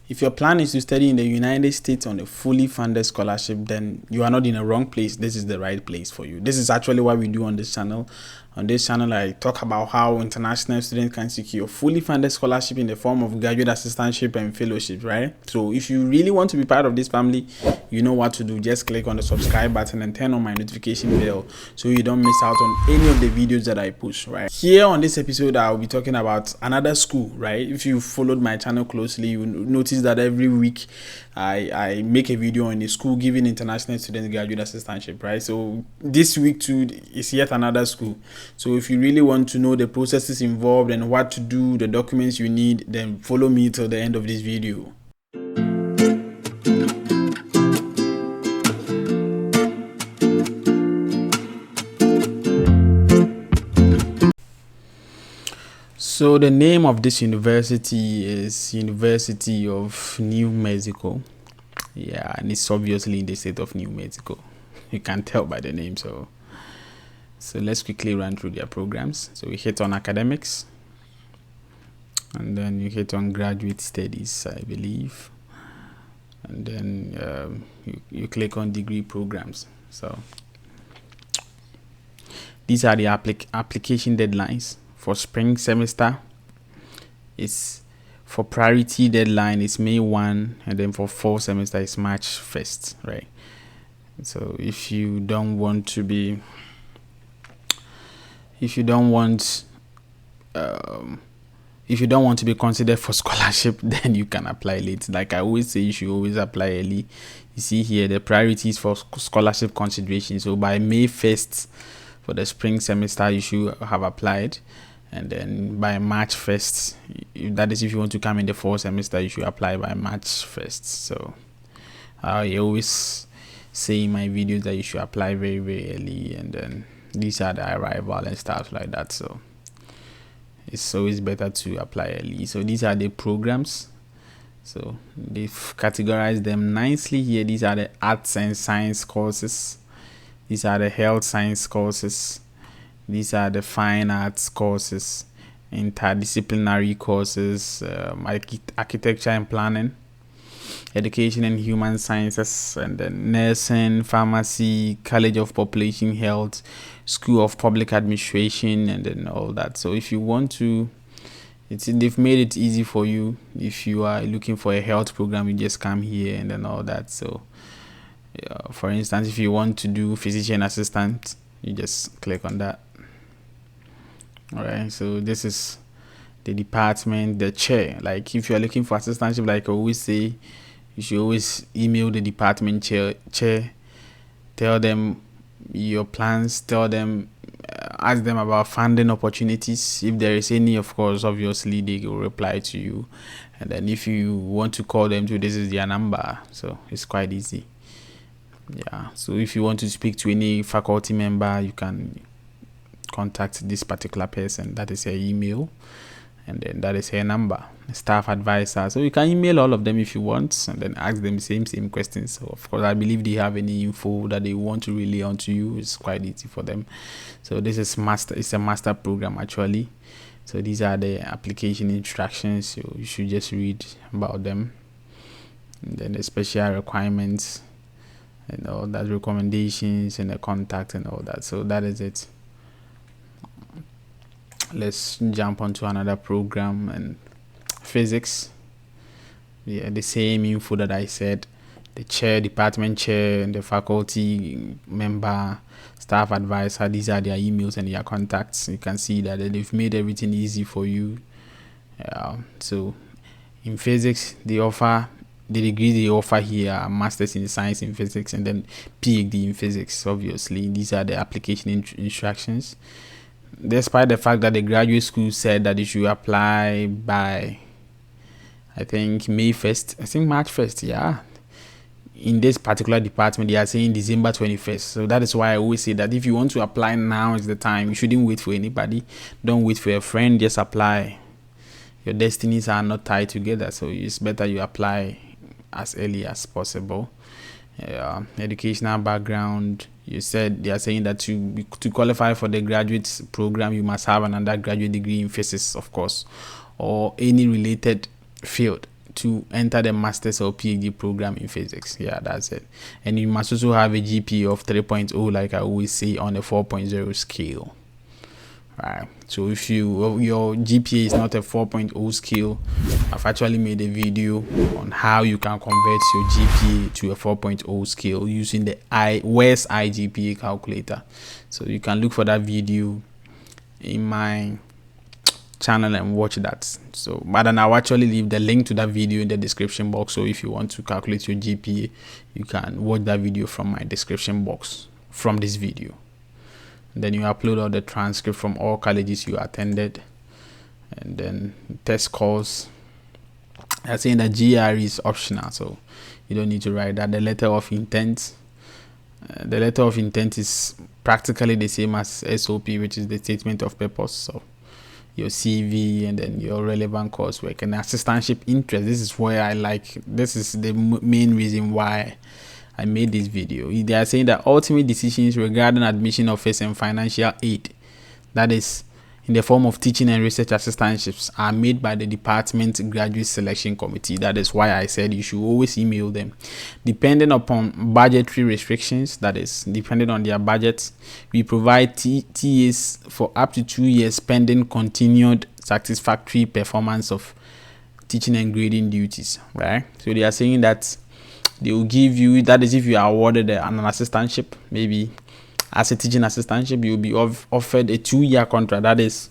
if your plan is to study in the United States on a fully funded scholarship, then you are not in a wrong place. This is the right place for you. This is actually what we do on this channel. On this channel, I talk about how international students can secure fully funded scholarship in the form of graduate assistantship and fellowship, right? So if you really want to be part of this family, you know what to do. Just click on the subscribe button and turn on my notification bell so you don't miss out on any of the videos that I post, right? Here on this episode, I'll be talking about another school, right? If you followed my channel closely, you notice that every week I make a video on a school giving international students graduate assistantship, right? So this week too is yet another school. So if you really want to know the processes involved and what to do, the documents you need, then follow me till the end of this video. So the name of this university is University of New Mexico. Yeah, and it's obviously in the state of New Mexico. You can tell by the name. So let's quickly run through their programs. So we hit on academics, and then you hit on graduate studies, I believe, and then you click on degree programs. So these are the application deadlines. For spring semester, it's for priority deadline is May 1, and then for fall semester it's March 1st, right? So if you don't want to be considered for scholarship, then you can apply late. Like I always say, you should always apply early. You see here the priorities for scholarship consideration. So by May 1st for the spring semester, you should have applied. And then by March 1st, that is if you want to come in the fall semester, you should apply by March 1st. So I always say in my videos that you should apply very, very early. And then these are the arrival and stuff like that. So it's always better to apply early. So these are the programs. So they've categorized them nicely here. These are the arts and science courses. These are the health science courses. These are the fine arts courses, interdisciplinary courses, architecture and planning, education and human sciences, and then nursing, pharmacy, college of population health, school of public administration, and then all that. So if you want to, they've made it easy for you. If you are looking for a health program, you just come here and then all that. So for instance, if you want to do physician assistant, you just click on that. All right, so this is the department, the chair. Like if you are looking for assistantship, like I always say, you should always email the department chair, tell them your plans, tell them, ask them about funding opportunities. If there is any, of course, obviously they will reply to you. And then if you want to call them too, this is their number. So it's quite easy. Yeah, so if you want to speak to any faculty member, you can contact this particular person. That is her email, and then that is her number. Staff advisor, so you can email all of them if you want, and then ask them same questions. So of course, I believe they have any info that they want to relay onto you. It's quite easy for them. So this is it's a master program actually. So these are the application instructions. So you should just read about them, and then the special requirements and all that, recommendations and the contact and all that. So that is it. Let's jump onto another program. And physics, yeah, the same info that I said, the chair, department chair, and the faculty member, staff advisor, these are their emails and their contacts. You can see that they've made everything easy for you. So in physics, they offer the degree they offer here are masters in science in physics and then PhD in physics. Obviously, these are the application instructions. Despite the fact that the graduate school said that you should apply by, I think, May 1st, I think March 1st, yeah. In this particular department, they are saying December 21st. So that is why I always say that if you want to apply, now is the time. You shouldn't wait for anybody. Don't wait for a friend, just apply. Your destinies are not tied together, so it's better you apply as early as possible. Educational background, you said they are saying that to qualify for the graduate program, you must have an undergraduate degree in physics, of course, or any related field. to enter the master's or PhD program in physics. Yeah, that's it. And you must also have a GPA of 3.0, like I always say, on a 4.0 scale. Right. So if your GPA is not a 4.0 scale, I've actually made a video on how you can convert your GPA to a 4.0 scale using the Where's iGPA calculator. So you can look for that video in my channel and watch that. So but then I'll actually leave the link to that video in the description box. So if you want to calculate your GPA, you can watch that video from my description box from this video. Then you upload all the transcript from all colleges you attended, and then test scores. I'm saying that GRE is optional, so you don't need to write that. The letter of intent, is practically the same as SOP, which is the statement of purpose. So your CV and then your relevant coursework and assistantship interest. This is where this is the main reason why I made this video. They are saying that ultimate decisions regarding admission offers and financial aid, that is in the form of teaching and research assistantships, are made by the department graduate selection committee. That is why I said you should always email them. Depending upon budgetary restrictions, that is depending on their budgets, we provide TAs for up to 2 years pending continued satisfactory performance of teaching and grading duties. Right. So they are saying that they will give you, that is if you are awarded an assistantship, maybe as a teaching assistantship, you will be offered a 2-year contract. That is,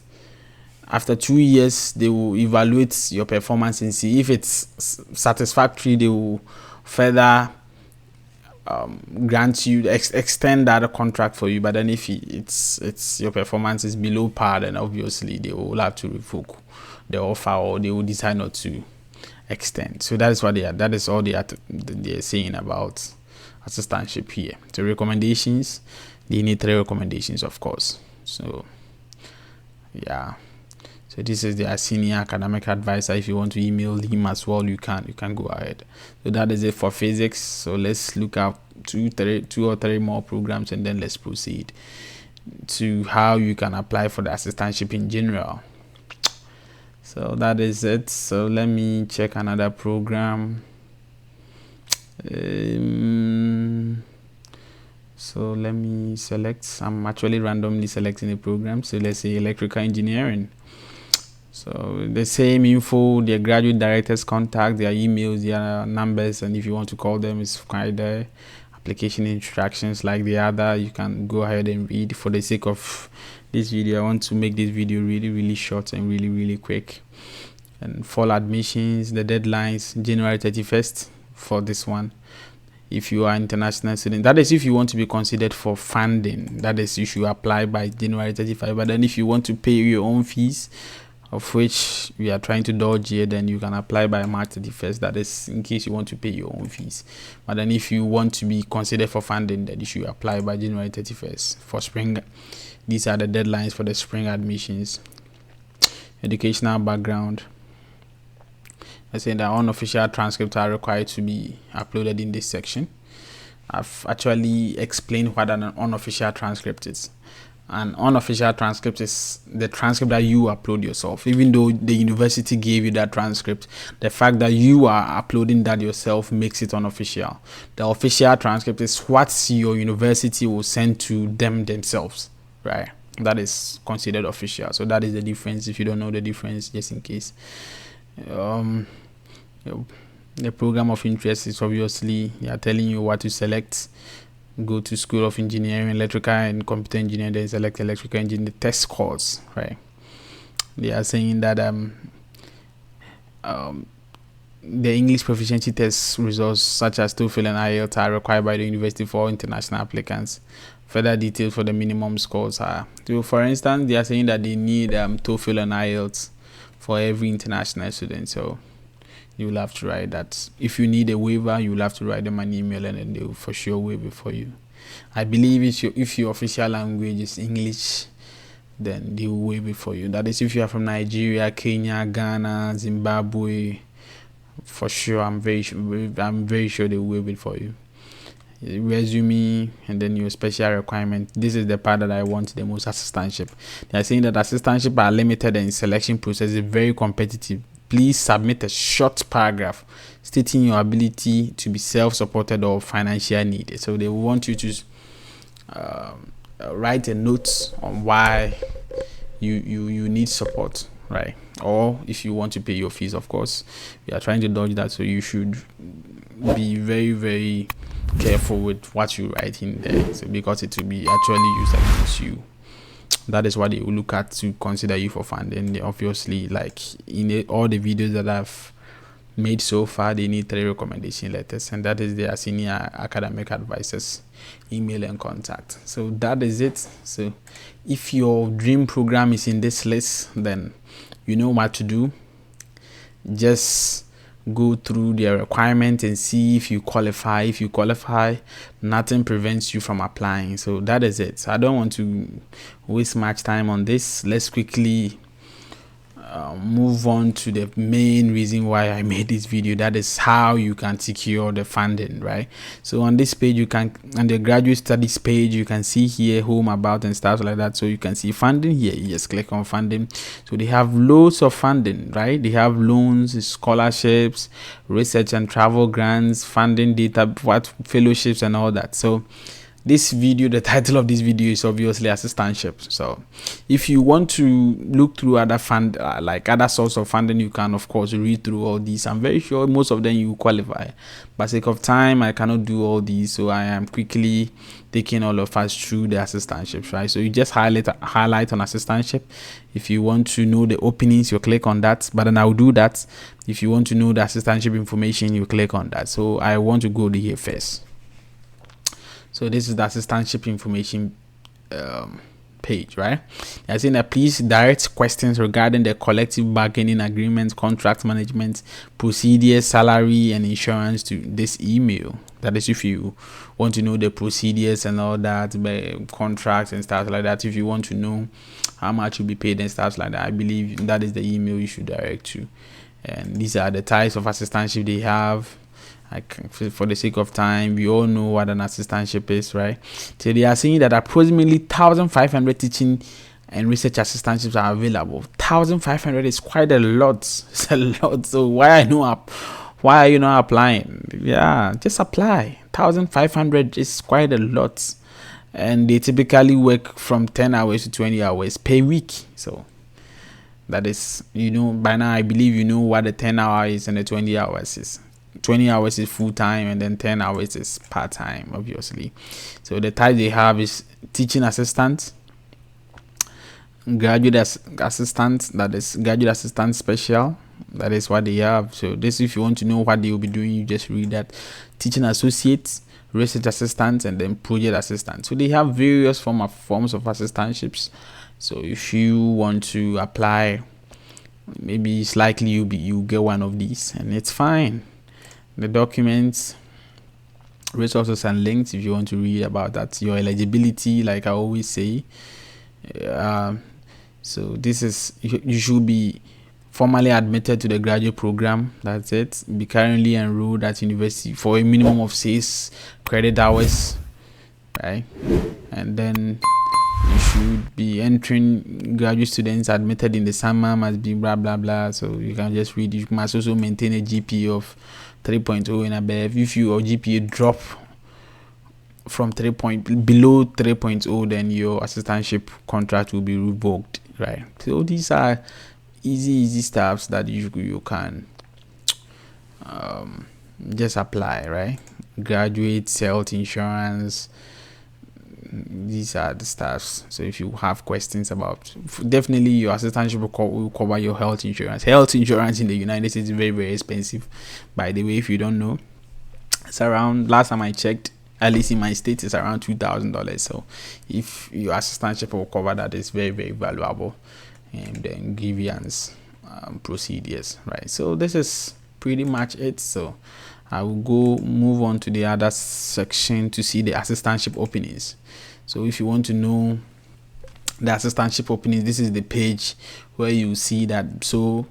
after 2 years, they will evaluate your performance and see if it's satisfactory. They will further grant you, extend that contract for you. But then if it's your performance is below par, then obviously they will have to revoke the offer, or they will decide not to extend. So that is what that is all they're saying about assistantship here. So recommendations, they need 3 recommendations, of course. So yeah, so this is their senior academic advisor. If you want to email him as well, you can go ahead. So that is it for physics. So let's look at 2 or 3 more programs, and then let's proceed to how you can apply for the assistantship in general. So that is it. So let me check another program. So let me select. I'm actually randomly selecting a program. So let's say electrical engineering. So the same info, their graduate director's contact, their emails, their numbers, and if you want to call them, it's quite there. Application instructions like the other, you can go ahead and read. For the sake of this video, I want to make this video really short and really quick. And fall admissions, the deadlines, January 31st for this one. If you are international student, that is if you want to be considered for funding, that is you should apply by January 35. But then if you want to pay your own fees, of which we are trying to dodge here, then you can apply by March 31st. That is in case you want to pay your own fees. But then if you want to be considered for funding, then you should apply by January 31st for spring. These are the deadlines for the spring admissions. Educational background. I say that unofficial transcripts are required to be uploaded in this section. I've actually explained what an unofficial transcript is. An unofficial transcript is the transcript that you upload yourself. Even though the university gave you that transcript, the fact that you are uploading that yourself makes it unofficial. The official transcript is what your university will send to them themselves, right? That is considered official. So that is the difference. If you don't know the difference, just in case. The program of interest is obviously they are telling you what to select. Go to School of Engineering, Electrical and Computer Engineering, then select Electrical Engineering, the test scores, right? They are saying that the English proficiency test results such as TOEFL and IELTS are required by the university for all international applicants. Further details for the minimum scores are, so for instance, they are saying that they need TOEFL and IELTS for every international student. So you will have to write that. If you need a waiver, you will have to write them an email, and then they will for sure waive it for you. I believe if your official language is English, then they will waive it for you. That is if you are from Nigeria, Kenya, Ghana, Zimbabwe. For sure, I'm very sure they will waive it for you. Resume, and then your special requirement. This is the part that I want the most. Assistantship. They are saying that assistantship are limited and selection process is very competitive. please submit a short paragraph stating your ability to be self-supported or financial needed. So they want you to write a note on why you need support, right? Or if you want to pay your fees, of course. We are trying to dodge that, so you should be very, very careful with what you write in there, so because it will be actually used against you. That is what they will look at to consider you for funding. They obviously, like in all the videos that I've made so far, they need 3 recommendation letters, and that is their senior academic advisors email and contact. So that is it. So if your dream program is in this list, then you know what to do. Just go through their requirements and see if you qualify. If you qualify, nothing prevents you from applying. So that is it. So I don't want to waste much time on this. Let's quickly move on to the main reason why I made this video. That is how you can secure the funding, right? So on this page, you can, on the graduate studies page, you can see here home, about, and stuff like that. So you can see funding here. You just click on funding. So they have loads of funding, right? They have loans, scholarships, research and travel grants, funding data, fellowships, and all that. So this video, the title of this video is obviously Assistantships. So if you want to look through other like other source of funding, you can of course read through all these. I'm very sure most of them you qualify. By sake of time, I cannot do all these, so I am quickly taking all of us through the assistantships, right? So you just highlight on assistantship. If you want to know the openings, you click on that, but then I'll do that. If you want to know the assistantship information, you click on that. So I want to go to here first. So this is the assistantship information page, right? They're saying that please direct questions regarding the collective bargaining agreement, contract management, procedures, salary, and insurance to this email. That is if you want to know the procedures and all that, contracts and stuff like that. If you want to know how much you'll be paid and stuff like that, I believe that is the email you should direct to. And these are the types of assistantship they have. For the sake of time, we all know what an assistantship is, right? So they are saying that approximately 1,500 teaching and research assistantships are available. 1,500 is quite a lot. It's a lot. So why are you not applying? Yeah, just apply. 1,500 is quite a lot, and they typically work from 10 hours to 20 hours per week. So that is, by now I believe you know what the 10 hours and the 20 hours is. 20 hours is full time, and then 10 hours is part time, obviously. So the type they have is teaching assistant, graduate assistant, that is graduate assistant special. That is what they have. So this, if you want to know what they will be doing, you just read that. Teaching associates, research assistants, and then project assistants. So they have various forms of assistantships. So if you want to apply, maybe it's likely you get one of these, and it's fine. The documents, resources, and links if you want to read about that. Your eligibility, like I always say. So this is, you should be formally admitted to the graduate program. That's it. Be currently enrolled at university for a minimum of 6 credit hours, right? And then you should be entering graduate students admitted in the summer, must be blah blah blah. So you can just read. You must also maintain a GPA of 3.0 and above. If your GPA drop from below 3.0, then your assistantship contract will be revoked, right? So these are easy stuffs that you can just apply, right? Graduate health insurance. These are the stuffs. So if you have questions about, definitely your assistantship will cover your health insurance. Health insurance in the United States is very, very expensive, by the way. If you don't know, it's around, last time I checked, at least in my state, it's around $2,000. So if your assistantship will cover that, it's very, very valuable. And then grievance procedures, right? So this is pretty much it. So I will move on to the other section to see the assistantship openings. So if you want to know the assistantship openings, this is the page where you see that. So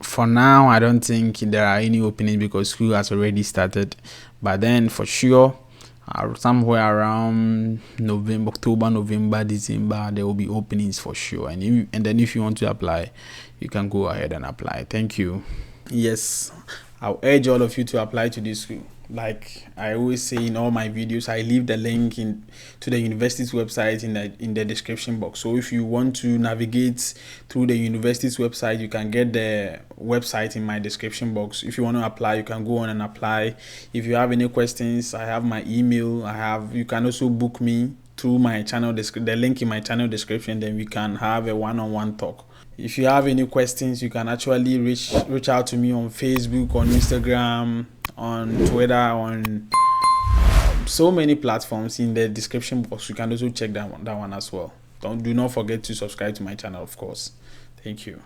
for now, I don't think there are any openings because school has already started. But then for sure, somewhere around October, November, December, there will be openings for sure. And then if you want to apply, you can go ahead and apply. Thank you. Yes, I'll urge all of you to apply to this school. Like I always say in all my videos, I leave the link to the university's website in the description box. So if you want to navigate through the university's website, you can get the website in my description box. If you want to apply, you can go on and apply. If you have any questions, I have my email. You can also book me through my channel, the link in my channel description. Then we can have a one-on-one talk. If you have any questions, you can actually reach out to me on Facebook, on Instagram, on Twitter, on so many platforms in the description box. You can also check that one as well. Do not forget to subscribe to my channel, of course. Thank you.